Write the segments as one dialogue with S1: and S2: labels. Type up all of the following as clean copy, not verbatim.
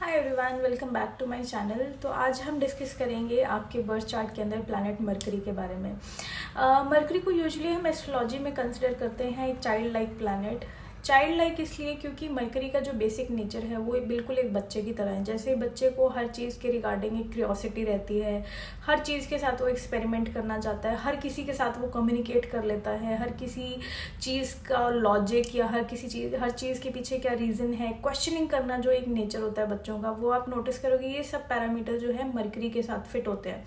S1: Hi everyone, welcome back to my channel. तो आज हम डिस्कस करेंगे आपके बर्थ चार्ट के अंदर प्लैनेट मरकरी के बारे में। मरकरी को यूजुअली हम एस्ट्रोलॉजी में कंसिडर करते हैं एक child like planet. Child like इसलिए क्योंकि मरकरी का जो बेसिक नेचर है वो बिल्कुल एक बच्चे की तरह है। जैसे बच्चे को हर चीज़ के रिगार्डिंग एक क्यूरियोसिटी रहती है, हर चीज़ के साथ वो एक्सपेरिमेंट करना चाहता है, हर किसी के साथ वो कम्युनिकेट कर लेता है, हर किसी चीज़ का लॉजिक या हर चीज़ के पीछे क्या रीज़न है, क्वेश्चनिंग करना जो एक नेचर होता है बच्चों का, वो आप नोटिस करोगे ये सब पैरामीटर जो है मरकरी के साथ फिट होते हैं।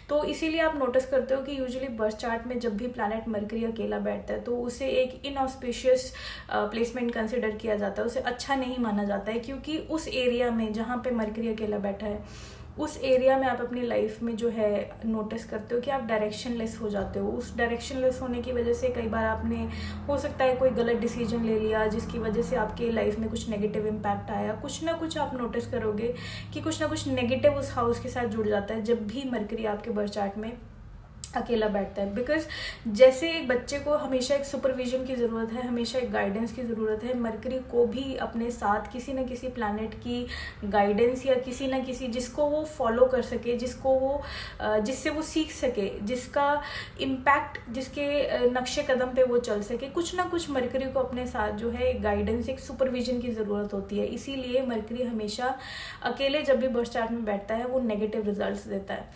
S1: तो इसीलिए आप नोटिस करते हो कि यूजुअली बर्थ चार्ट में जब भी प्लैनेट मरकरी अकेला बैठता है तो उसे एक इनऑस्पिशियस प्लेसमेंट कंसिडर किया जाता है, उसे अच्छा नहीं माना जाता है, क्योंकि उस एरिया में जहाँ पे मरकरी अकेला बैठा है उस एरिया में आप अपनी लाइफ में जो है नोटिस करते हो कि आप डायरेक्शनलेस हो जाते हो। उस डायरेक्शनलेस होने की वजह से कई बार आपने हो सकता है कोई गलत डिसीजन ले लिया जिसकी वजह से आपके लाइफ में कुछ नेगेटिव इम्पैक्ट आया। कुछ ना कुछ आप नोटिस करोगे कि कुछ ना कुछ नेगेटिव उस हाउस के साथ जुड़ जाता है जब भी मरकरी आपके बर्थ चार्ट में अकेला बैठता है। बिकॉज जैसे एक बच्चे को हमेशा एक सुपरविजन की ज़रूरत है, हमेशा एक गाइडेंस की ज़रूरत है, मरकरी को भी अपने साथ किसी न किसी प्लैनेट की गाइडेंस या किसी न किसी जिसको वो फॉलो कर सके, जिससे वो सीख सके, जिसका इम्पैक्ट, जिसके नक्शे कदम पे वो चल सके, कुछ ना कुछ मरकरी को अपने साथ जो है एक गाइडेंस, एक सुपरविजन की ज़रूरत होती है। इसीलिए मरकरी हमेशा अकेले जब भी बर्थ चार्ट में बैठता है वो नेगेटिव रिजल्ट्स देता है।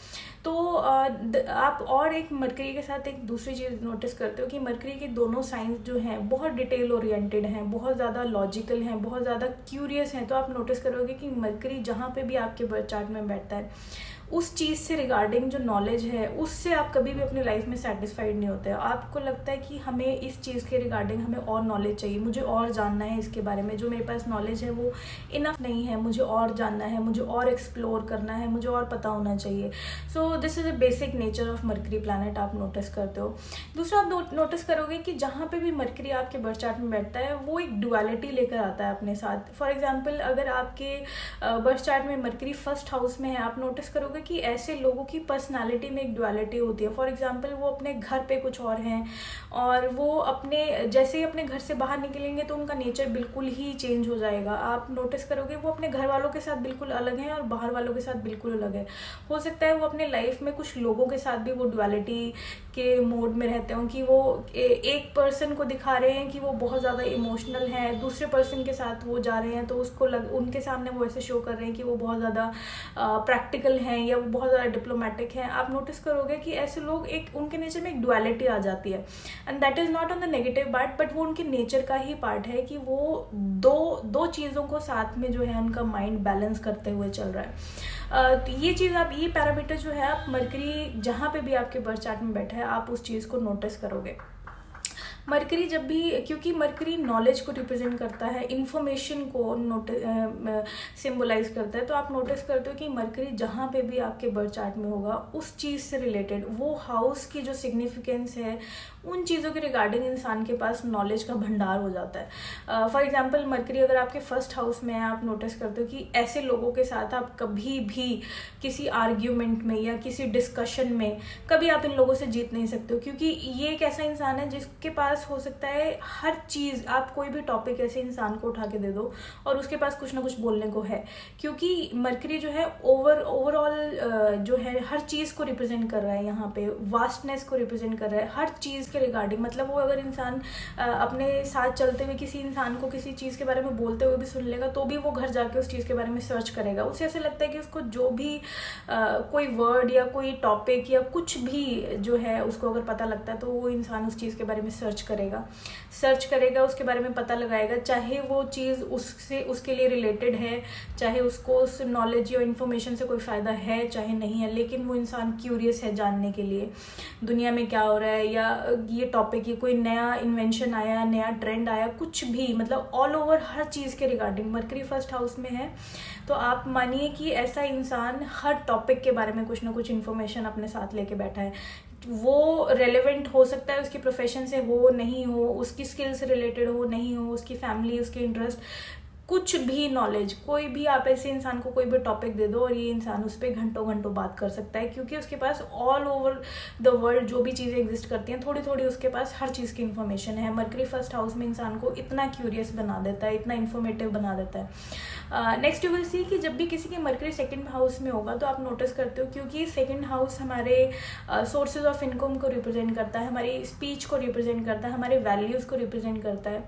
S1: तो आप और एक मरकरी के साथ एक दूसरी चीज़ नोटिस करते हो कि मरकरी के दोनों साइंस जो हैं बहुत डिटेल ओरिएंटेड हैं, बहुत ज़्यादा लॉजिकल हैं, बहुत ज़्यादा क्यूरियस हैं। तो आप नोटिस करोगे कि मरकरी जहाँ पे भी आपके बर्थ चार्ट में बैठता है उस चीज़ से रिगार्डिंग जो नॉलेज है उससे आप कभी भी अपनी लाइफ में सेटिस्फाइड नहीं होते। आपको लगता है कि हमें इस चीज़ के रिगार्डिंग हमें और नॉलेज चाहिए, मुझे और जानना है इसके बारे में, जो मेरे पास नॉलेज है वो इनफ नहीं है, मुझे और जानना है, मुझे और एक्सप्लोर करना है, मुझे और पता होना चाहिए। So this is a basic nature of mercury planet, आप नोटिस करते हो। दूसरा आप नोटिस करोगे कि जहाँ पे भी मरकरी आपके बर्थ चार्ट में बैठता है वो एक डुअलिटी लेकर आता है अपने साथ। फॉर एग्जाम्पल अगर आपके बर्थ चार्ट में मरकरी फर्स्ट हाउस में है, आप नोटिस करोगे कि ऐसे लोगों की पर्सनालिटी में एक डुअलिटी होती है। फॉर एग्जांपल वो अपने घर पे कुछ और हैं और वो अपने जैसे ही अपने घर से बाहर निकलेंगे तो उनका नेचर बिल्कुल ही चेंज हो जाएगा। आप नोटिस करोगे वो अपने घर वालों के साथ बिल्कुल अलग हैं और बाहर वालों के साथ बिल्कुल अलग है। हो सकता है वो अपने लाइफ में कुछ लोगों के साथ भी वो डुअलिटी के मोड में रहते हो कि वो एक पर्सन को दिखा रहे हैं कि वो बहुत ज़्यादा इमोशनल है, दूसरे पर्सन के साथ वो जा रहे हैं तो उनके सामने वो ऐसे शो कर रहे हैं कि वो बहुत ज़्यादा प्रैक्टिकल हैं या वो बहुत ज़्यादा डिप्लोमेटिक हैं। आप नोटिस करोगे कि ऐसे लोग एक उनके नेचर में एक डुअलिटी आ जाती है and that is not on the negative part, but वो उनके नेचर का ही पार्ट है कि वो दो चीज़ों को साथ में जो है उनका माइंड बैलेंस करते हुए चल रहा है। तो ये पैरामीटर जो है आप मरकरी जहाँ पे भी आपके बर्थ चार्ट में बैठा है आप उस चीज़ को नोटिस करोगे। मरकरी जब भी, क्योंकि मरकरी नॉलेज को रिप्रेजेंट करता है, इन्फॉर्मेशन को सिंबलाइज करता है, तो आप नोटिस करते हो कि मरकरी जहाँ पे भी आपके बर्थ चार्ट में होगा उस चीज़ से रिलेटेड वो हाउस की जो सिग्निफिकेंस है उन चीज़ों के रिगार्डिंग इंसान के पास नॉलेज का भंडार हो जाता है। फॉर एग्जांपल मरकरी अगर आपके फर्स्ट हाउस में है, आप नोटिस करते हो कि ऐसे लोगों के साथ आप कभी भी किसी आर्ग्यूमेंट में या किसी डिस्कशन में कभी आप इन लोगों से जीत नहीं सकते हो, क्योंकि ये एक ऐसा इंसान है जिसके पास हो सकता है हर चीज़, आप कोई भी टॉपिक ऐसे इंसान को उठा के दे दो और उसके पास कुछ ना कुछ बोलने को है, क्योंकि मरकरी जो है ओवरऑल जो है हर चीज़ को रिप्रेजेंट कर रहा है, यहाँ पे वास्टनेस को रिप्रेजेंट कर रहा है हर चीज़ के रिगार्डिंग। मतलब वो अगर इंसान अपने साथ चलते हुए किसी इंसान को किसी चीज़ के बारे में बोलते हुए भी सुन लेगा तो भी वो घर जाके उस चीज़ के बारे में सर्च करेगा। उसे ऐसे लगता है कि उसको जो भी कोई वर्ड या कोई टॉपिक या कुछ भी जो है उसको अगर पता लगता है तो वो इंसान उस चीज़ के बारे में सर्च करेगा, उसके बारे में पता लगाएगा, चाहे वो चीज़ उसके लिए रिलेटेड है, चाहे उसको उस नॉलेज या इन्फॉर्मेशन से कोई फ़ायदा है चाहे नहीं है, लेकिन वो इंसान क्यूरियस है जानने के लिए दुनिया में क्या हो रहा है, या ये टॉपिक, ये कोई नया इन्वेंशन आया, नया ट्रेंड आया, कुछ भी, मतलब ऑल ओवर हर चीज़ के रिगार्डिंग मरकरी फर्स्ट हाउस में है। तो आप मानिए कि ऐसा इंसान हर टॉपिक के बारे में कुछ ना कुछ इन्फॉर्मेशन अपने साथ लेके बैठा है। वो रेलेवेंट हो सकता है उसकी प्रोफेशन से हो, नहीं हो, उसकी स्किल से रिलेटेड हो, नहीं हो, उसकी फैमिली, उसके इंटरेस्ट, कुछ भी नॉलेज, कोई भी आप ऐसे इंसान को कोई भी टॉपिक दे दो और ये इंसान उस पर घंटों घंटों बात कर सकता है, क्योंकि उसके पास ऑल ओवर द वर्ल्ड जो भी चीज़ें एग्जिस्ट करती हैं थोड़ी थोड़ी उसके पास हर चीज़ की इन्फॉर्मेशन है। मरकरी फर्स्ट हाउस में इंसान को इतना क्यूरियस बना देता है, इतना इन्फॉर्मेटिव बना देता है। नेक्स्ट यू विल सी कि जब भी किसी की मरकरी सेकंड हाउस में होगा तो आप नोटिस करते हो, क्योंकि सेकंड हाउस हमारे सोर्सेज ऑफ इनकम को रिप्रेजेंट करता है, हमारी स्पीच को रिप्रेजेंट करता है, हमारे वैल्यूज़ को रिप्रेजेंट करता है।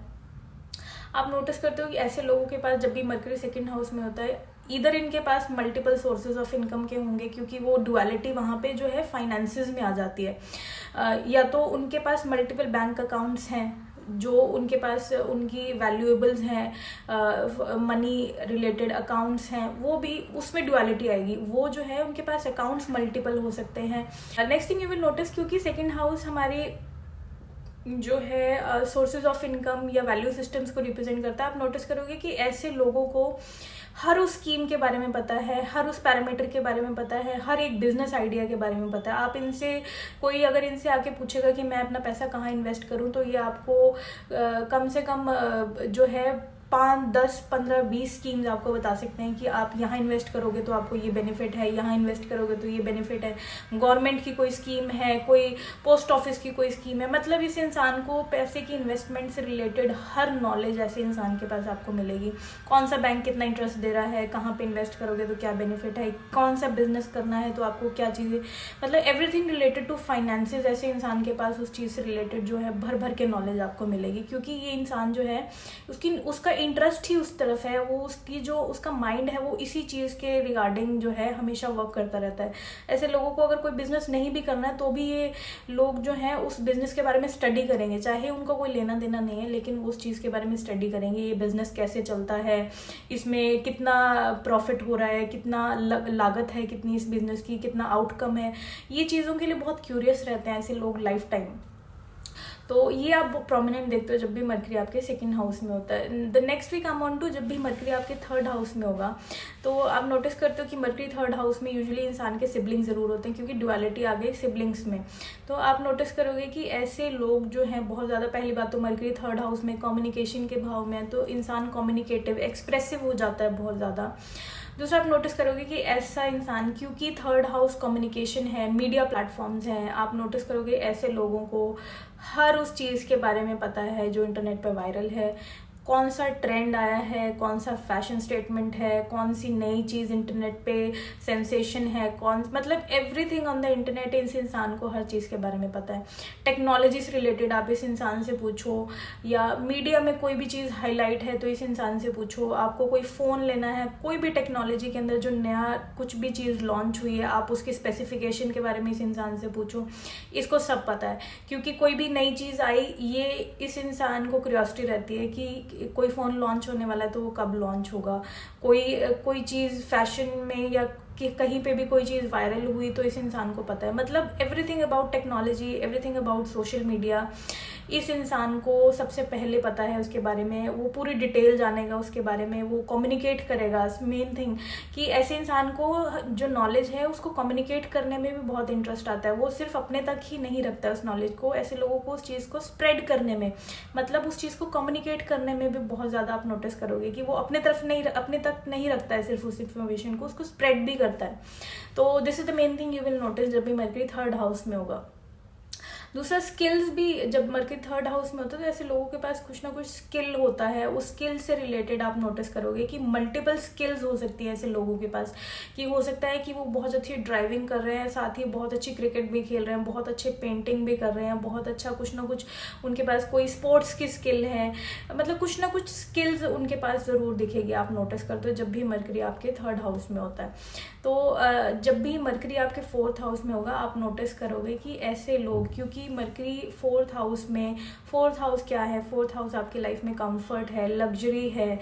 S1: आप नोटिस करते हो कि ऐसे लोगों के पास जब भी मरकरी सेकंड हाउस में होता है, इधर इनके पास मल्टीपल सोर्सेज ऑफ इनकम के होंगे, क्योंकि वो डुअलिटी वहाँ पे जो है फाइनेंसेस में आ जाती है, या तो उनके पास मल्टीपल बैंक अकाउंट्स हैं, जो उनके पास उनकी वैल्यूएबल्स हैं, मनी रिलेटेड अकाउंट्स हैं, वो भी उसमें डुअलिटी आएगी, वो जो है उनके पास अकाउंट्स मल्टीपल हो सकते हैं। Next thing you will notice, क्योंकि सेकंड हाउस हमारी जो है सोर्सेज ऑफ इनकम या वैल्यू सिस्टम्स को रिप्रेजेंट करता है, आप नोटिस करोगे कि ऐसे लोगों को हर उस स्कीम के बारे में पता है, हर उस पैरामीटर के बारे में पता है, हर एक बिजनेस आइडिया के बारे में पता है। आप इनसे कोई अगर इनसे आके पूछेगा कि मैं अपना पैसा कहाँ इन्वेस्ट करूँ, तो ये आपको कम से कम जो है 5, 10, 15, 20 स्कीम्स आपको बता सकते हैं कि आप यहाँ इन्वेस्ट करोगे तो आपको ये बेनिफिट है, यहाँ इन्वेस्ट करोगे तो ये बेनिफिट है, गवर्नमेंट की कोई स्कीम है, कोई पोस्ट ऑफिस की कोई स्कीम है। मतलब इस इंसान को पैसे की इन्वेस्टमेंट से रिलेटेड हर नॉलेज ऐसे इंसान के पास आपको मिलेगी। कौन सा बैंक कितना इंटरेस्ट दे रहा है, कहाँ पे इन्वेस्ट करोगे तो क्या बेनिफिट है, कौन सा बिजनेस करना है तो आपको क्या चीज़ें, मतलब एवरीथिंग रिलेटेड टू फाइनेंसेस, ऐसे इंसान के पास उस चीज़ से रिलेटेड जो है भर भर के नॉलेज आपको मिलेगी, क्योंकि ये इंसान जो है उसका इंटरेस्ट ही उस तरफ है, वो उसकी जो उसका माइंड है वो इसी चीज़ के रिगार्डिंग जो है हमेशा वर्क करता रहता है। ऐसे लोगों को अगर कोई बिजनेस नहीं भी करना है तो भी ये लोग जो हैं उस बिजनेस के बारे में स्टडी करेंगे, चाहे उनको कोई लेना देना नहीं है, लेकिन वो उस चीज़ के बारे में स्टडी करेंगे, ये बिजनेस कैसे चलता है, इसमें कितना प्रॉफिट हो रहा है, कितना लागत है, कितनी इस बिजनेस की, कितना आउटकम है, ये चीज़ों के लिए बहुत क्यूरियस रहते हैं ऐसे लोग लाइफ टाइम। तो ये आप प्रोमिनेंट देखते हो जब भी मरकरी आपके सेकंड हाउस में होता है। The next week come on to जब भी मरकरी आपके थर्ड हाउस में होगा, तो आप नोटिस करते हो कि मरकरी थर्ड हाउस में यूजुअली इंसान के सिबलिंग ज़रूर होते हैं, क्योंकि डुअलिटी आ गई सिबलिंग्स में। तो आप नोटिस करोगे कि ऐसे लोग जो हैं बहुत ज़्यादा, पहली बात तो मरकरी थर्ड हाउस में कम्युनिकेशन के भाव में है, तो इंसान कम्युनिकेटिव एक्सप्रेसिव हो जाता है बहुत ज़्यादा। दूसरा आप नोटिस करोगे कि ऐसा इंसान, क्योंकि थर्ड हाउस कम्युनिकेशन है, मीडिया प्लेटफॉर्म्स हैं, आप नोटिस करोगे ऐसे लोगों को हर उस चीज़ के बारे में पता है जो इंटरनेट पर वायरल है, कौन सा ट्रेंड आया है, कौन सा फैशन स्टेटमेंट है, कौन सी नई चीज़ इंटरनेट पे सेंसेशन है, मतलब एवरीथिंग ऑन द इंटरनेट, इस इंसान को हर चीज़ के बारे में पता है। टेक्नोलॉजी से रिलेटेड आप इस इंसान से पूछो, या मीडिया में कोई भी चीज़ हाईलाइट है तो इस इंसान से पूछो, आपको कोई फ़ोन लेना है, कोई भी टेक्नोलॉजी के अंदर जो नया कुछ भी चीज़ लॉन्च हुई है, आप उसकी स्पेसिफिकेशन के बारे में इस इंसान से पूछो, इसको सब पता है। क्योंकि कोई भी नई चीज़ आई, ये इस इंसान को क्यूरियोसिटी रहती है कि कोई फ़ोन लॉन्च होने वाला है तो वो कब लॉन्च होगा, कोई चीज़ फैशन में या कि कहीं पे भी कोई चीज़ वायरल हुई तो इस इंसान को पता है। मतलब everything about technology, everything about social media, इस इंसान को सबसे पहले पता है उसके बारे में, वो पूरी डिटेल जानेगा उसके बारे में, वो कम्युनिकेट करेगा। मेन थिंग कि ऐसे इंसान को जो नॉलेज है उसको कम्युनिकेट करने में भी बहुत इंटरेस्ट आता है, वो सिर्फ अपने तक ही नहीं रखता है उस नॉलेज को, ऐसे लोगों को उस चीज़ को स्प्रेड करने में, मतलब उस चीज़ को कम्युनिकेट करने में भी बहुत ज़्यादा आप नोटिस करोगे कि वो अपने तक नहीं रखता है सिर्फ उस इन्फॉर्मेशन को, उसको स्प्रेड भी करता है। तो this is the main thing you will notice जब भी मरकरी थर्ड हाउस में होगा। दूसरा स्किल्स भी, जब मरकरी थर्ड हाउस में होता है तो ऐसे लोगों के पास कुछ ना कुछ स्किल होता है, उस स्किल से रिलेटेड आप नोटिस करोगे कि मल्टीपल स्किल्स हो सकती है ऐसे लोगों के पास, कि हो सकता है कि वो बहुत अच्छी ड्राइविंग कर रहे हैं, साथ ही बहुत अच्छी क्रिकेट भी खेल रहे हैं, बहुत अच्छे पेंटिंग भी कर रहे हैं, बहुत अच्छा कुछ ना कुछ उनके पास कोई स्पोर्ट्स की स्किल है, मतलब कुछ ना कुछ स्किल्स उनके पास ज़रूर दिखेगी, आप नोटिस करते हो जब भी मरकरी आपके थर्ड हाउस में होता है। तो जब भी मरकरी आपके फोर्थ हाउस में होगा, आप नोटिस करोगे कि ऐसे लोग, क्योंकि मरकरी फोर्थ हाउस में, फोर्थ हाउस क्या है, फोर्थ हाउस आपकी लाइफ में कंफर्ट है, लग्जरी है।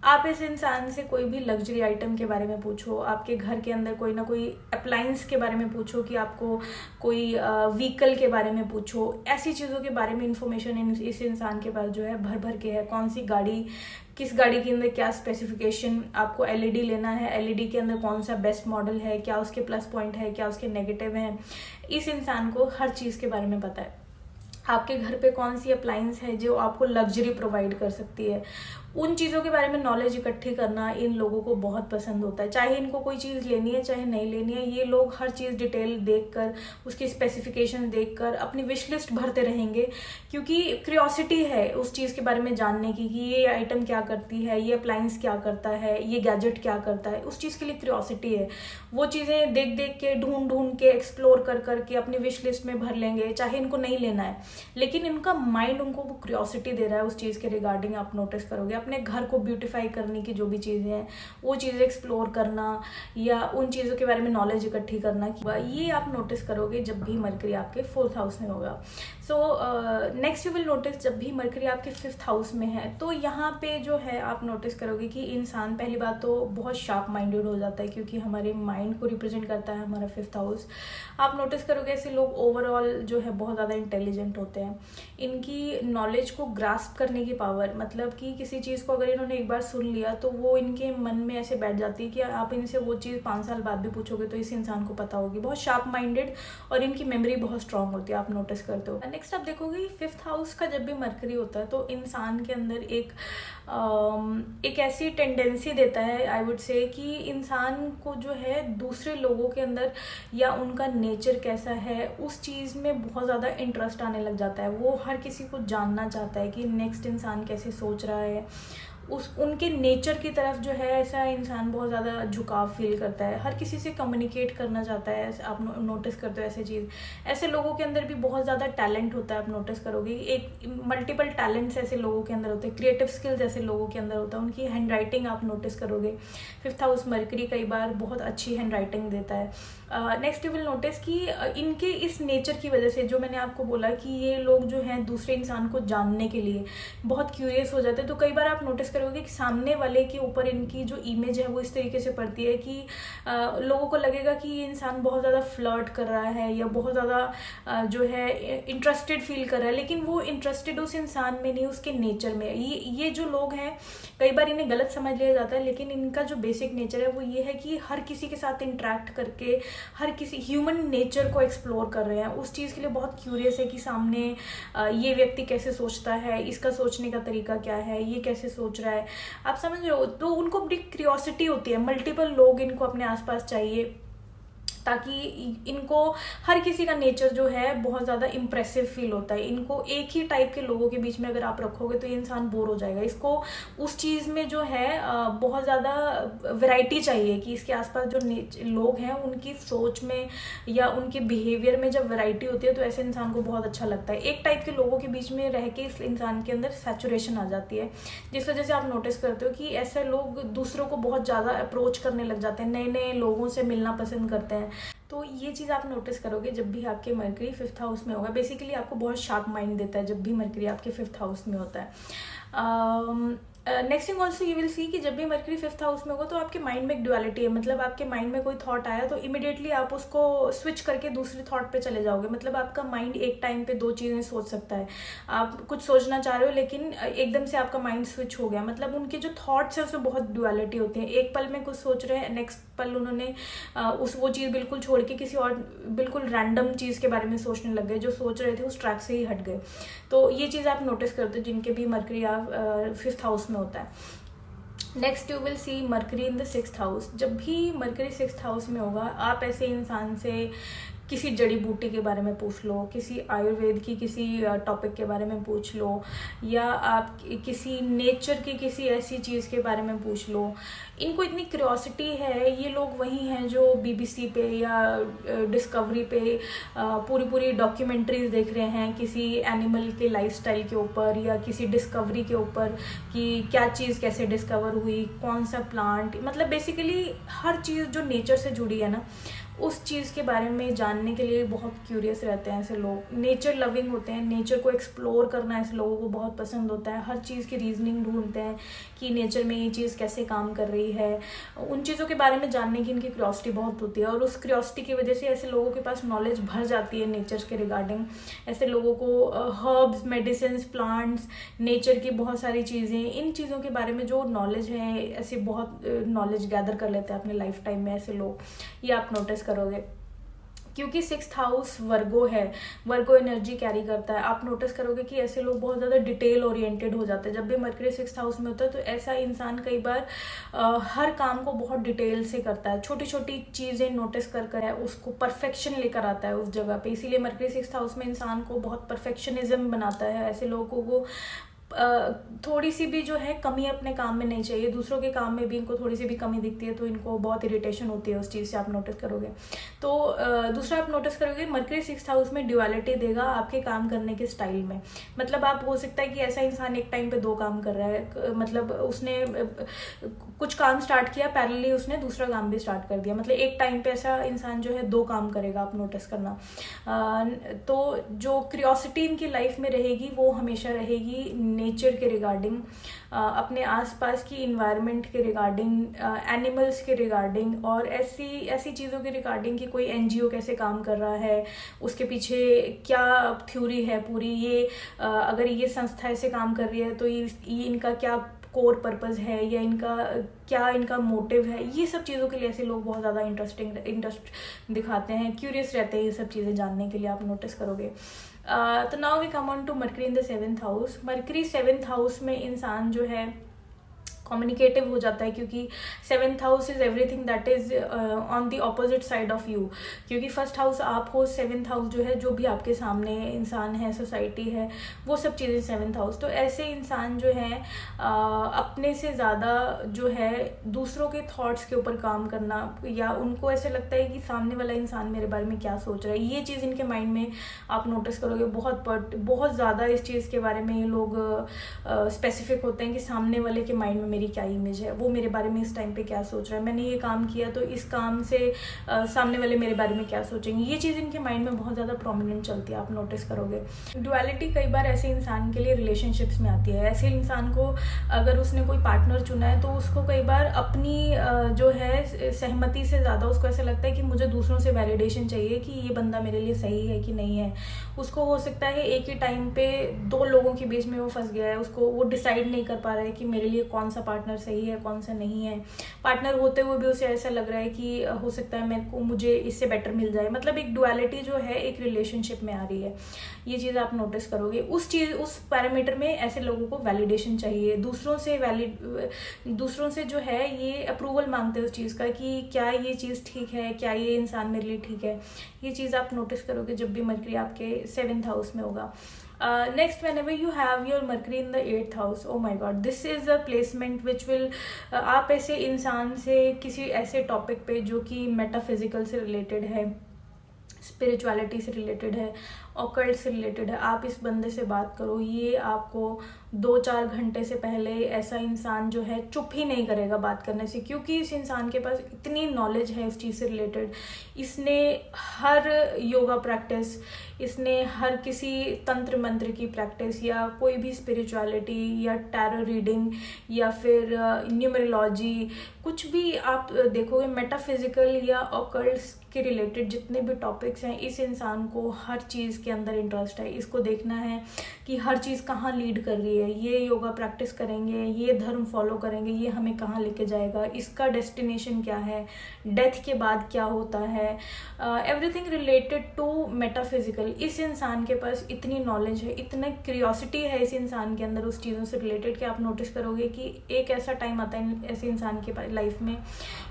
S1: आप इस इंसान से कोई भी लग्जरी आइटम के बारे में पूछो, आपके घर के अंदर कोई ना कोई अप्लायंस के बारे में पूछो, कि आपको कोई व्हीकल के बारे में पूछो, ऐसी चीज़ों के बारे में इंफॉर्मेशन इस इंसान के पास जो है भर भर के है। कौन सी गाड़ी, किस गाड़ी के अंदर क्या स्पेसिफिकेशन, आपको एलईडी लेना है, एलईडी के अंदर कौन सा बेस्ट मॉडल है, क्या उसके प्लस पॉइंट है, क्या उसके नेगेटिव हैं, इस इंसान को हर चीज़ के बारे में पता है। आपके घर पे कौन सी अप्लायंस है जो आपको लग्जरी प्रोवाइड कर सकती है, उन चीज़ों के बारे में नॉलेज इकट्ठी करना इन लोगों को बहुत पसंद होता है। चाहे इनको कोई चीज़ लेनी है चाहे नहीं लेनी है, ये लोग हर चीज़ डिटेल देखकर, उसकी स्पेसिफिकेशन देखकर अपनी विश लिस्ट भरते रहेंगे, क्योंकि क्यूरियोसिटी है उस चीज़ के बारे में जानने की कि ये आइटम क्या करती है, ये अप्लायंस क्या करता है, ये गैजेट क्या करता है। उस चीज़ के लिए क्यूरियोसिटी है। वो चीज़ें देख देख के, ढूंढ ढूंढ के, एक्सप्लोर कर करके अपनी विश लिस्ट में भर लेंगे, चाहे इनको नहीं लेना है, लेकिन इनका माइंड उनको वो क्यूरियोसिटी दे रहा है उस चीज़ के रिगार्डिंग। आप नोटिस करोगे अपने घर को ब्यूटीफाई करने की जो भी चीज़ें हैं, वो चीज़ें एक्सप्लोर करना या उन चीज़ों के बारे में नॉलेज इकट्ठी करना, ये आप नोटिस करोगे जब भी मरकरी आपके 4th हाउस में होगा। So next you will notice जब भी मरकरी आपके 5th हाउस में है, तो यहाँ पे जो है आप नोटिस करोगे कि इंसान पहली बात तो बहुत शार्प माइंडेड हो जाता है, क्योंकि हमारे माइंड को रिप्रेजेंट करता है हमारा 5th हाउस। आप नोटिस करोगे ऐसे लोग ओवरऑल जो है बहुत ज़्यादा इंटेलिजेंट होते हैं। इनकी नॉलेज को ग्रास्प करने की पावर, मतलब कि किसी चीज़ को अगर इन्होंने एक बार सुन लिया तो वो इनके मन में ऐसे बैठ जाती है कि आप इनसे वो चीज़ 5 साल बाद भी पूछोगे तो इस इंसान को पता होगी। बहुत शार्प माइंडेड और इनकी मेमोरी बहुत स्ट्रांग होती है, आप नोटिस करते हो। नेक्स्ट आप देखोगे 5th हाउस का जब भी मरकरी होता है तो इंसान के अंदर एक ऐसी टेंडेंसी देता है, आई वुड से, कि इंसान को जो है दूसरे लोगों के अंदर या उनका नेचर कैसा है उस चीज़ में बहुत ज़्यादा इंटरेस्ट आने लग जाता है। वो हर किसी को जानना चाहता है कि नेक्स्ट इंसान कैसे सोच रहा है, उनके नेचर की तरफ जो है ऐसा इंसान बहुत ज़्यादा झुकाव फील करता है, हर किसी से कम्युनिकेट करना चाहता है। आप नोटिस करते हो ऐसे चीज़, ऐसे लोगों के अंदर भी बहुत ज़्यादा टैलेंट होता है। आप नोटिस करोगे एक मल्टीपल टैलेंट्स ऐसे लोगों के अंदर होते हैं, क्रिएटिव स्किल्स ऐसे लोगों के अंदर होता है। उनकी हैंड राइटिंग आप नोटिस करोगे, 5th हाउस मरकरी कई बार बहुत अच्छी हैंड राइटिंग देता है। नेक्स्ट यू विल नोटिस कि इनके इस नेचर की वजह से, जो मैंने आपको बोला कि ये लोग जो हैं दूसरे इंसान को जानने के लिए बहुत क्यूरियस हो जाते हैं, तो कई बार आप नोटिस करोगे कि सामने वाले के ऊपर इनकी जो इमेज है वो इस तरीके से पड़ती है कि लोगों को लगेगा कि ये इंसान बहुत ज़्यादा फ्लर्ट कर रहा है या बहुत ज़्यादा जो है इंटरेस्टेड फील कर रहा है, लेकिन वो इंटरेस्टेड उस इंसान में नहीं, उसके नेचर में। ये जो लोग हैं कई बार इन्हें गलत समझ लिया जाता है, लेकिन इनका जो बेसिक नेचर है वो ये है कि हर किसी के साथ इंटरेक्ट करके हर किसी ह्यूमन नेचर को एक्सप्लोर कर रहे हैं। उस चीज़ के लिए बहुत क्यूरियस है कि सामने ये व्यक्ति कैसे सोचता है, इसका सोचने का तरीका क्या है, ये कैसे सोच रहा है, आप समझ रहे हो। तो उनको बड़ी क्यूरियोसिटी होती है, मल्टीपल लोग इनको अपने आसपास चाहिए, ताकि इनको हर किसी का नेचर जो है बहुत ज़्यादा इम्प्रेसिव फील होता है। इनको एक ही टाइप के लोगों के बीच में अगर आप रखोगे तो ये इंसान बोर हो जाएगा। इसको उस चीज़ में जो है बहुत ज़्यादा वैरायटी चाहिए कि इसके आसपास जो लोग हैं उनकी सोच में या उनके बिहेवियर में जब वैरायटी होती है तो ऐसे इंसान को बहुत अच्छा लगता है। एक टाइप के लोगों के बीच में रह के इस इंसान के अंदर सैचुरेशन आ जाती है, जिस वजह से आप नोटिस करते हो कि ऐसे लोग दूसरों को बहुत ज़्यादा अप्रोच करने लग जाते हैं, नए नए लोगों से मिलना पसंद करते हैं। तो ये चीज़ आप नोटिस करोगे जब भी आपके मरकरी 5th हाउस में होगा। बेसिकली आपको बहुत शार्प माइंड देता है जब भी मरकरी आपके 5th हाउस में होता है। Next thing also you will see कि जब भी मरकरी 5th हाउस में होगा तो आपके माइंड में एक ड्युअलिटी है, मतलब आपके माइंड में कोई थॉट आया तो इमिडिएटली आप उसको स्विच करके दूसरी थॉट पे चले जाओगे। मतलब आपका माइंड एक टाइम पे 2 चीज़ें सोच सकता है। आप कुछ सोचना चाह रहे हो लेकिन एकदम से आपका माइंड स्विच हो गया, मतलब उनके जो थॉट्स है उसमें बहुत ड्युअलिटी होती है। एक पल में कुछ सोच रहे हैं, नेक्स्ट पल उन्होंने वो चीज़ बिल्कुल छोड़ के किसी और बिल्कुल रैंडम चीज़ के बारे में सोचने लग गए, जो सोच रहे थे उस ट्रैक से ही हट गए। तो ये चीज़ आप नोटिस करते हो जिनके भी मरकरी आप 5th हाउस में होता है। Next you will C Mercury in the 6th house. जब भी मरकरी 6th हाउस में होगा, आप ऐसे इंसान से किसी जड़ी बूटी के बारे में पूछ लो, किसी आयुर्वेद की किसी टॉपिक के बारे में पूछ लो, या आप किसी नेचर की किसी ऐसी चीज़ के बारे में पूछ लो। इनको इतनी क्यूरियोसिटी है। ये लोग वही हैं जो BBC पे या डिस्कवरी पे पूरी डॉक्यूमेंट्रीज देख रहे हैं किसी एनिमल के लाइफस्टाइल के ऊपर या किसी डिस्कवरी के ऊपर कि क्या चीज़ कैसे डिस्कवर हुई, कौन सा प्लांट, मतलब बेसिकली हर चीज़ जो नेचर से जुड़ी है ना उस चीज़ के बारे में जानने के लिए बहुत क्यूरियस रहते हैं ऐसे लोग। नेचर लविंग होते हैं, नेचर को एक्सप्लोर करना ऐसे लोगों को बहुत पसंद होता है। हर चीज़ की रीजनिंग ढूंढते हैं कि नेचर में ये चीज़ कैसे काम कर रही है। उन चीज़ों के बारे में जानने की इनकी क्यूरियोसिटी बहुत होती है और उस क्यूरियोसिटी की वजह से ऐसे लोगों के पास नॉलेज भर जाती है नेचर के रिगार्डिंग। ऐसे लोगों को हर्ब्स, मेडिसिन, प्लांट्स, नेचर की बहुत सारी चीज़ें, इन चीज़ों के बारे में जो नॉलेज है ऐसे बहुत नॉलेज गैदर कर लेते हैं अपने लाइफ टाइम में ऐसे लोग, ये आप नोटिस करोगे। क्योंकि 6th हाउस वर्गो है, वर्गो एनर्जी कैरी करता है। आप नोटिस करोगे कि ऐसे लोग बहुत ज़्यादा डिटेल ओरिएंटेड हो जाते हैं। जब भी मरकरी 6th हाउस में होता है तो ऐसा इंसान कई बार हर काम को बहुत डिटेल से करता है, छोटी छोटी चीज़ें नोटिस कर है उसको परफेक्शन लेकर आता है उस जगह पे। इसीलिए मरकरी 6th हाउस में इंसान को बहुत परफेक्शनिज्म बनाता है। ऐसे लोगों को थोड़ी सी भी जो है कमी अपने काम में नहीं चाहिए, दूसरों के काम में भी इनको थोड़ी सी भी कमी दिखती है तो इनको बहुत इरिटेशन होती है उस चीज़ से, आप नोटिस करोगे। तो दूसरा आप नोटिस करोगे मरकरी 6th हाउस में ड्युअलिटी देगा आपके काम करने के स्टाइल में। मतलब आप हो सकता है कि ऐसा इंसान एक टाइम पे 2 काम कर रहा है, मतलब उसने कुछ काम स्टार्ट किया, पैरेलली उसने दूसरा काम भी स्टार्ट कर दिया। मतलब एक टाइम पे ऐसा इंसान जो है 2 काम करेगा, आप नोटिस करना। तो जो क्यूरियोसिटी इनकी लाइफ में रहेगी वो हमेशा रहेगी नेचर के रिगार्डिंग, अपने आसपास की इन्वायरमेंट के रिगार्डिंग, एनिमल्स के रिगार्डिंग, और ऐसी चीज़ों के रिगार्डिंग कि कोई एनजीओ कैसे काम कर रहा है, उसके पीछे क्या थ्योरी है पूरी, ये अगर ये संस्था ऐसे काम कर रही है तो ये इनका क्या कोर पर्पस है, या इनका मोटिव है। ये सब चीज़ों के लिए ऐसे लोग बहुत ज़्यादा इंटरेस्ट दिखाते हैं, क्यूरियस रहते हैं ये सब चीज़ें जानने के लिए, आप नोटिस करोगे। तो now we come on to Mercury in the 7th house. Mercury 7th house में इंसान जो है कम्युनिकेटिव हो जाता है, क्योंकि 7th house is everything that is on the opposite side of you. क्योंकि 1st हाउस आप हो, 7th हाउस जो है जो भी आपके सामने इंसान है, सोसाइटी है, वो सब चीज़ें 7th हाउस। तो ऐसे इंसान जो है अपने से ज़्यादा जो है दूसरों के थॉट्स के ऊपर काम करना, या उनको ऐसे लगता है कि सामने वाला इंसान मेरे बारे में क्या सोच रहा है, ये चीज़ इनके माइंड में आप नोटिस करोगे बहुत ज़्यादा इस चीज़ के बारे में ये लोग स्पेसिफिक होते हैं कि सामने वाले के माइंड में मेरी क्या इमेज है, वो मेरे बारे में इस टाइम पे क्या सोच रहा है, मैंने ये काम किया तो इस काम से सामने वाले मेरे बारे में क्या सोचेंगे। ये चीज़ इनके माइंड में बहुत ज़्यादा प्रोमिनेंट चलती है, आप नोटिस करोगे। डुअलिटी कई बार ऐसे इंसान के लिए रिलेशनशिप्स में आती है। ऐसे इंसान को अगर उसने कोई पार्टनर चुना है तो उसको कई बार अपनी जो है सहमति से ज़्यादा उसको ऐसा लगता है कि मुझे दूसरों से वैलिडेशन चाहिए कि ये बंदा मेरे लिए सही है कि नहीं है। उसको हो सकता है एक ही टाइम पे 2 लोगों के बीच में वो फंस गया है, उसको वो डिसाइड नहीं कर पा रहा है कि मेरे लिए कौन सा पार्टनर सही है कौन सा नहीं है। पार्टनर होते हुए भी उसे ऐसा लग रहा है कि हो सकता है मुझे इससे बेटर मिल जाए। मतलब एक डुअलिटी जो है एक रिलेशनशिप में आ रही है, ये चीज़ आप नोटिस करोगे। उस पैरामीटर में ऐसे लोगों को वैलिडेशन चाहिए, दूसरों से जो है ये अप्रूवल मांगते हैं उस चीज़ का कि क्या ये चीज़ ठीक है, क्या ये इंसान मेरे लिए ठीक है। ये चीज़ आप नोटिस करोगे जब भी मरकरी आपके 7th हाउस में होगा। Next, whenever you have your Mercury in the 8th house, oh my god, this is a placement which will आप ऐसे इंसान से किसी ऐसे टॉपिक पे जो कि मेटाफिजिकल से रिलेटेड है, स्पिरिचुअलिटी से रिलेटेड है, ऑकल्ट से रिलेटेड है, आप इस बंदे से बात करो, ये आपको 2-4 घंटे से पहले ऐसा इंसान जो है चुप ही नहीं करेगा बात करने से, क्योंकि इस इंसान के पास इतनी नॉलेज है उस चीज़ से रिलेटेड। इसने हर योगा प्रैक्टिस, इसने हर किसी तंत्र मंत्र की प्रैक्टिस, या कोई भी स्पिरिचुअलिटी या टैरो रीडिंग या फिर न्यूमरोलॉजी, कुछ भी आप देखोगे मेटाफिजिकल या ऑकल्ट के रिलेटेड जितने भी टॉपिक्स हैं, इस इंसान को हर चीज़ के अंदर इंटरेस्ट है। इसको देखना है कि हर चीज़ कहाँ लीड कर रही है, ये योगा प्रैक्टिस करेंगे, ये धर्म फॉलो करेंगे, ये हमें कहाँ लेके जाएगा, इसका डेस्टिनेशन क्या है, डेथ के बाद क्या होता है, एवरीथिंग रिलेटेड टू मेटाफिजिकल। इस इंसान के पास इतनी नॉलेज है, इतना क्यूरियोसिटी है इस इंसान के अंदर उस चीज़ों से रिलेटेड कि आप नोटिस करोगे कि एक ऐसा टाइम आता है ऐसे इंसान के लाइफ में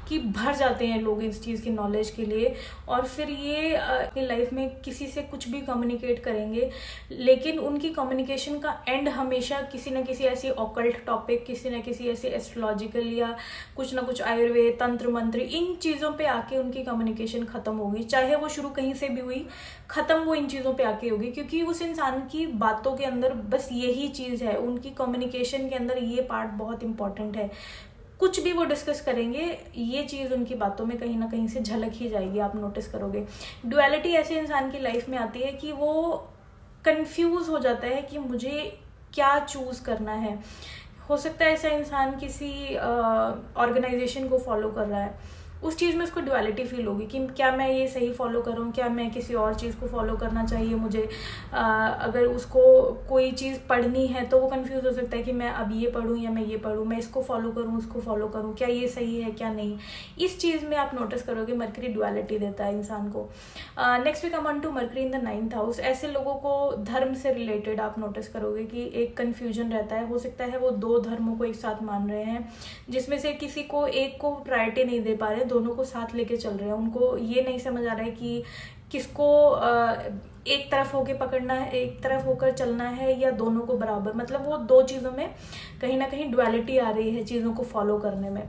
S1: कि भर जाते हैं लोग इस चीज़ की नॉलेज के लिए, और फिर ये अपनी लाइफ में किसी से कुछ भी कम्युनिकेट करेंगे, लेकिन उनकी कम्युनिकेशन का एंड हमेशा किसी न किसी ऐसी ऑकल्ट टॉपिक, किसी न किसी ऐसी एस्ट्रोलॉजिकल या कुछ ना कुछ आयुर्वेद, तंत्र मंत्र, इन चीज़ों पे आके उनकी कम्युनिकेशन ख़त्म होगी। चाहे वो शुरू कहीं से भी हुई, ख़त्म वो इन चीज़ों पे आके होगी, क्योंकि उस इंसान की बातों के अंदर बस यही चीज़ है, उनकी कम्युनिकेशन के अंदर ये पार्ट बहुत इंपॉर्टेंट है। कुछ भी वो डिस्कस करेंगे, ये चीज़ उनकी बातों में कहीं ना कहीं से झलक ही जाएगी, आप नोटिस करोगे। डुअलिटी ऐसे इंसान की लाइफ में आती है कि वो कंफ्यूज हो जाता है कि मुझे क्या चूज़ करना है। हो सकता है ऐसा इंसान किसी ऑर्गेनाइजेशन को फॉलो कर रहा है, उस चीज़ में उसको ड्युअलिटी फील होगी कि क्या मैं ये सही फॉलो कर रहा हूँ, क्या मैं किसी और चीज़ को फॉलो करना चाहिए मुझे। अगर उसको कोई चीज़ पढ़नी है तो वो कंफ्यूज हो सकता है कि मैं अब ये पढ़ूँ या मैं ये पढ़ूँ, मैं इसको फॉलो करूँ उसको फॉलो करूँ, क्या ये सही है क्या नहीं। इस चीज़ में आप नोटिस करोगे मरकरी ड्युअलिटी देता है इंसान को। Next we come on to Mercury in the 9th house. ऐसे लोगों को धर्म से रिलेटेड आप नोटिस करोगे कि एक कन्फ्यूजन रहता है। हो सकता है वो 2 धर्मों को एक साथ मान रहे हैं, जिसमें से किसी को एक को प्रायोरिटी नहीं दे पा रहे, दोनों को साथ लेके चल रहे हैं। उनको ये नहीं समझ आ रहा है कि किसको एक तरफ होके पकड़ना है, एक तरफ होकर चलना है, या दोनों को बराबर। मतलब वो 2 चीज़ों में कहीं ना कहीं ड्युअलिटी आ रही है चीज़ों को फॉलो करने में।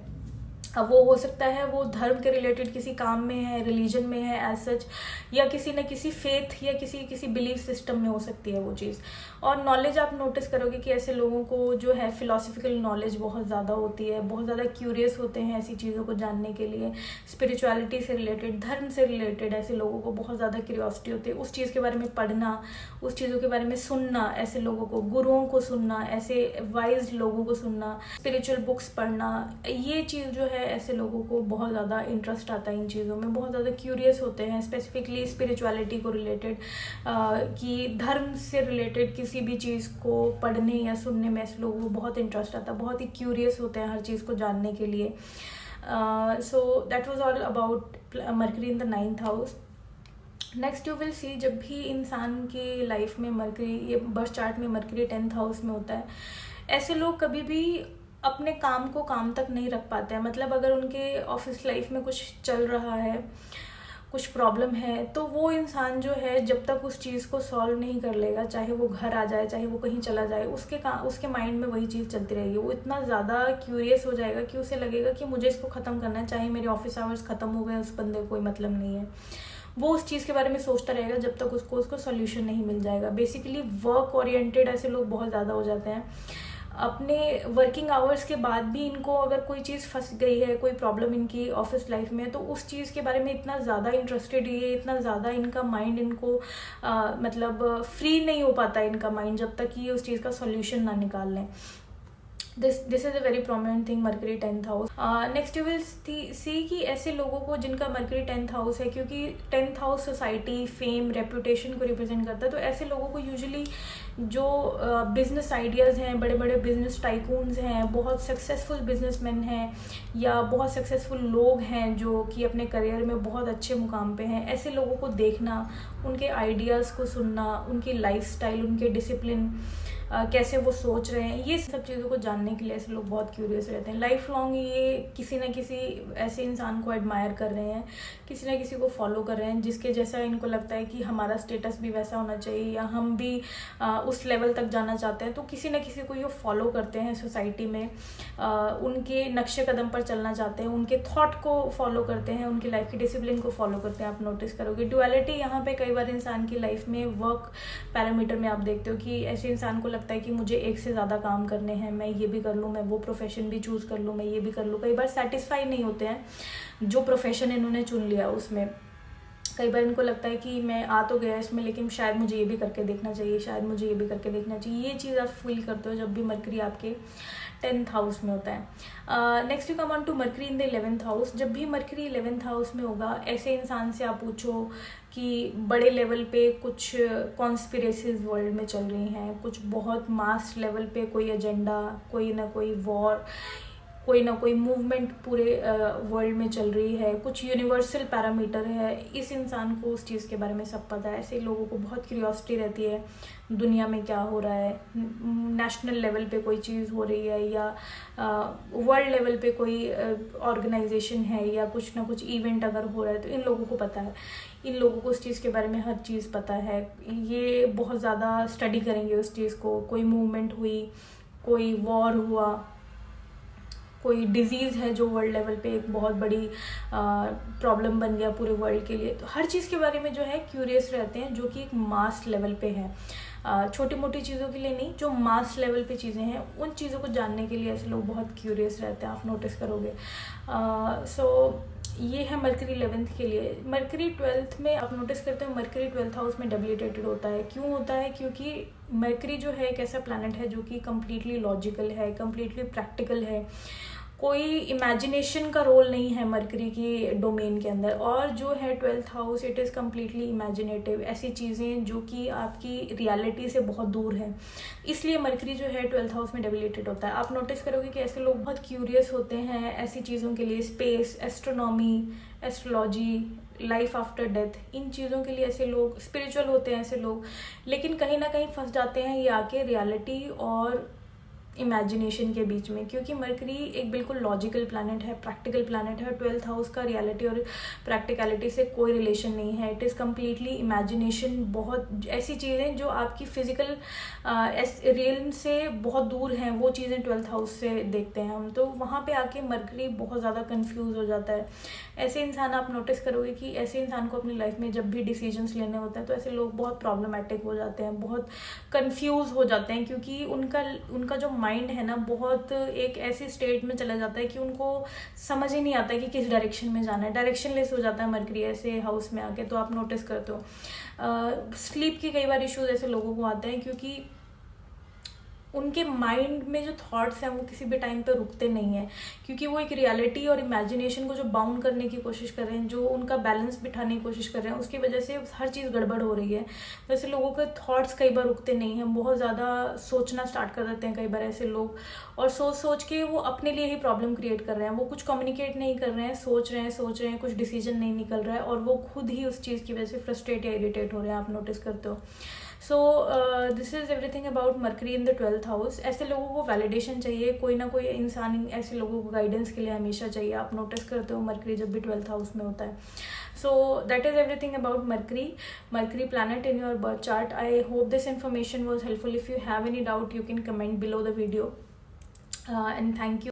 S1: अब वो हो सकता है वो धर्म के रिलेटेड किसी काम में है, रिलीजन में है एज सच, या किसी न किसी फेथ या किसी बिलीफ सिस्टम में हो सकती है वो चीज़। और नॉलेज आप नोटिस करोगे कि ऐसे लोगों को जो है फिलोसफिकल नॉलेज बहुत ज़्यादा होती है, बहुत ज़्यादा क्यूरियस होते हैं ऐसी चीज़ों को जानने के लिए। स्पिरिचुअलिटी से रिलेटेड, धर्म से रिलेटेड ऐसे लोगों को बहुत ज़्यादा क्यूरियोसिटी होती है। उस चीज़ के बारे में पढ़ना, उस चीज़ों के बारे में सुनना, ऐसे लोगों को, गुरुओं को सुनना, ऐसे वाइज लोगों को सुनना, स्पिरिचुअल बुक्स पढ़ना, ये चीज़ जो है ऐसे लोगों को बहुत ज़्यादा इंटरेस्ट आता है इन चीज़ों में, बहुत ज़्यादा क्यूरियस होते हैं स्पेसिफिकली स्पिरिचुअलिटी को रिलेटेड, कि धर्म से रिलेटेड किसी भी चीज़ को पढ़ने या सुनने में ऐसे लोगों को बहुत इंटरेस्ट आता है, बहुत ही क्यूरियस होते हैं हर चीज़ को जानने के लिए। So that was all about mercury in the 9th house. Next you will see, जब भी इंसान की लाइफ में मरकरी, ये बर्थ चार्ट में मरकरी 10th हाउस में होता है, ऐसे लोग कभी भी अपने काम को काम तक नहीं रख पाते हैं। मतलब अगर उनके ऑफिस लाइफ में कुछ चल रहा है, कुछ प्रॉब्लम है, तो वो इंसान जो है जब तक उस चीज़ को सॉल्व नहीं कर लेगा, चाहे वो घर आ जाए, चाहे वो कहीं चला जाए, उसके माइंड में वही चीज़ चलती रहेगी। वो इतना ज़्यादा क्यूरियस हो जाएगा कि उसे लगेगा कि मुझे इसको ख़त्म करना है, चाहे मेरे ऑफिस आवर्स ख़त्म हो गए, उस बंदे को कोई मतलब नहीं है। वो उस चीज़ के बारे में सोचता रहेगा जब तक उसको सोल्यूशन नहीं मिल जाएगा। बेसिकली वर्क ओरिएंटेड ऐसे लोग बहुत ज़्यादा हो जाते हैं। अपने वर्किंग आवर्स के बाद भी इनको अगर कोई चीज़ फंस गई है, कोई प्रॉब्लम इनकी ऑफिस लाइफ में, तो उस चीज़ के बारे में इतना ज़्यादा इंटरेस्टेड है, इतना ज़्यादा इनका माइंड इनको मतलब फ्री नहीं हो पाता इनका माइंड जब तक ये उस चीज़ का सॉल्यूशन ना निकाल लें। This is a very prominent thing, mercury 10th house. Next you will see कि ऐसे लोगों को जिनका मरकरी 10th हाउस है, क्योंकि 10th house society, fame, reputation को रिप्रेजेंट करता है, तो ऐसे लोगों को यूजुअली जो बिजनेस आइडियाज़ हैं, बड़े बड़े बिजनेस टाइकून्स हैं, बहुत सक्सेसफुल बिजनेसमैन हैं, या बहुत सक्सेसफुल लोग हैं जो कि अपने करियर में बहुत अच्छे मुकाम पे हैं, ऐसे लोगों को देखना, उनके आइडियाज़ को सुनना, उनकी लाइफस्टाइल, उनके डिसिप्लिन, कैसे वो सोच रहे हैं, ये सब चीज़ों को जानने के लिए ऐसे लोग बहुत क्यूरियस रहते हैं। लाइफ लॉन्ग ये किसी न किसी ऐसे इंसान को एडमायर कर रहे हैं, किसी न किसी को फॉलो कर रहे हैं जिसके जैसा इनको लगता है कि हमारा स्टेटस भी वैसा होना चाहिए, या हम भी उस लेवल तक जाना चाहते हैं। तो किसी न किसी को ये फॉलो करते हैं सोसाइटी में, उनके नक्शे कदम पर चलना चाहते हैं, उनके थॉट को फॉलो करते हैं, उनकी लाइफ की डिसिप्लिन को फॉलो करते हैं। आप नोटिस करोगे ड्युअलिटी यहाँ पे कई बार इंसान की लाइफ में वर्क पैरामीटर में आप देखते हो कि ऐसे इंसान को लगता है कि मुझे एक से ज़्यादा काम करने हैं, मैं ये भी कर लूँ, मैं वो प्रोफेशन भी चूज़ कर लूँ, मैं ये भी कर लूँ। कई बार सेटिस्फाई नहीं होते हैं जो प्रोफेशन इन्होंने चुन लिया उसमें। कई बार इनको लगता है कि मैं आ तो गया इसमें, लेकिन शायद मुझे ये भी करके देखना चाहिए, शायद मुझे ये भी करके देखना चाहिए। ये चीज़ आप फील करते हो जब भी मरकरी आपके 10th हाउस में होता है। Next you come on to Mercury in the 11th house. जब भी मरकरी 11th हाउस में होगा, ऐसे इंसान से आप पूछो कि बड़े लेवल पे कुछ कॉन्स्पिरेसीज वर्ल्ड में चल रही हैं, कुछ बहुत मास लेवल पे कोई एजेंडा, कोई ना कोई वॉर, कोई ना कोई मूवमेंट पूरे वर्ल्ड में चल रही है, कुछ यूनिवर्सल पैरामीटर है, इस इंसान को उस चीज़ के बारे में सब पता है। ऐसे लोगों को बहुत क्यूरियोसिटी रहती है दुनिया में क्या हो रहा है, नेशनल लेवल पे कोई चीज़ हो रही है, या वर्ल्ड लेवल पे कोई ऑर्गेनाइजेशन है, या कुछ ना कुछ इवेंट अगर हो रहा है, तो इन लोगों को पता है। इन लोगों को उस चीज़ के बारे में हर चीज़ पता है। ये बहुत ज़्यादा स्टडी करेंगे उस चीज़ को। कोई मूवमेंट हुई, कोई वॉर हुआ, कोई डिजीज़ है जो वर्ल्ड लेवल पे एक बहुत बड़ी प्रॉब्लम बन गया पूरे वर्ल्ड के लिए, तो हर चीज़ के बारे में जो है क्यूरियस रहते हैं, जो कि एक मास लेवल पे है। छोटी मोटी चीज़ों के लिए नहीं, जो मास लेवल पे चीज़ें हैं उन चीज़ों को जानने के लिए ऐसे लोग बहुत क्यूरियस रहते हैं, आप नोटिस करोगे। सो ये है मरकरी 11th के लिए। मरकरी 12th में आप नोटिस करते हो मरकरी 12th हाउस में डेबिलिटेटेड होता है। क्यों होता है? क्योंकि मरकरी जो है एक ऐसा प्लैनेट है जो कि कम्प्लीटली लॉजिकल है, कम्प्लीटली प्रैक्टिकल है। कोई इमेजिनेशन का रोल नहीं है मरकरी की डोमेन के अंदर। और जो है 12th house, it is completely imaginative, ऐसी चीज़ें जो कि आपकी रियलिटी से बहुत दूर है, इसलिए मरकरी जो है 12th हाउस में डेबिलेटेड होता है। आप नोटिस करोगे कि ऐसे लोग बहुत क्यूरियस होते हैं ऐसी चीज़ों के लिए, space, astronomy, astrology, life after death, इन चीज़ों के लिए ऐसे लोग स्पिरिचुअल होते हैं ऐसे लोग, लेकिन कहीं ना कहीं फंस जाते हैं ये आके रियलिटी और इमेजिनेशन के बीच में, क्योंकि मरकरी एक बिल्कुल लॉजिकल प्लैनेट है, प्रैक्टिकल प्लैनेट है। 12th हाउस का रियलिटी और प्रैक्टिकलिटी से कोई रिलेशन नहीं है, इट इज़ कम्प्लीटली इमेजिनेशन। बहुत ऐसी चीज़ें जो आपकी फिजिकल रियल से बहुत दूर हैं, वो चीज़ें 12th हाउस से देखते हैं हम, तो वहाँ पे आके मरकरी बहुत ज़्यादा कंफ्यूज हो जाता है। ऐसे इंसान आप नोटिस करोगे कि ऐसे इंसान को अपनी लाइफ में जब भी डिसीजंस लेने होते हैं तो ऐसे लोग बहुत प्रॉब्लमेटिक हो जाते हैं, बहुत कंफ्यूज हो जाते हैं, क्योंकि उनका जो माइंड है ना, बहुत एक ऐसी स्टेट में चला जाता है कि उनको समझ ही नहीं आता है कि किस डायरेक्शन में जाना है, डायरेक्शनलेस हो जाता है मरकरी ऐसे हाउस में आके। तो आप नोटिस करते हो स्लीप के कई बार इश्यूज ऐसे लोगों को आते हैं, क्योंकि उनके माइंड में जो थॉट्स हैं वो किसी भी टाइम पे रुकते नहीं हैं, क्योंकि वो एक रियलिटी और इमेजिनेशन को जो बाउंड करने की कोशिश कर रहे हैं, जो उनका बैलेंस बिठाने की कोशिश कर रहे हैं, उसकी वजह से हर चीज़ गड़बड़ हो रही है। वैसे लोगों के थॉट्स कई बार रुकते नहीं हैं, बहुत ज़्यादा सोचना स्टार्ट कर देते हैं कई बार ऐसे लोग, और सोच के वो अपने लिए ही प्रॉब्लम क्रिएट कर रहे हैं। वो कुछ कम्युनिकेट नहीं कर रहे हैं, सोच रहे हैं, कुछ डिसीजन नहीं निकल रहा है, और वो खुद ही उस चीज़ की वजह से फ्रस्ट्रेट या इरिटेट हो रहे हैं, आप नोटिस करते हो। So this is everything about mercury in the 12th house. ऐसे लोगों को वैलिडेशन चाहिए, कोई ना कोई इंसान ऐसे लोगों को गाइडेंस के लिए हमेशा चाहिए। आप नोटिस करते हो मरकरी जब भी 12th हाउस में होता है। So that is everything about mercury planet in your birth chart. I hope this information was helpful. If you have any doubt, you can comment below the video, and thank you.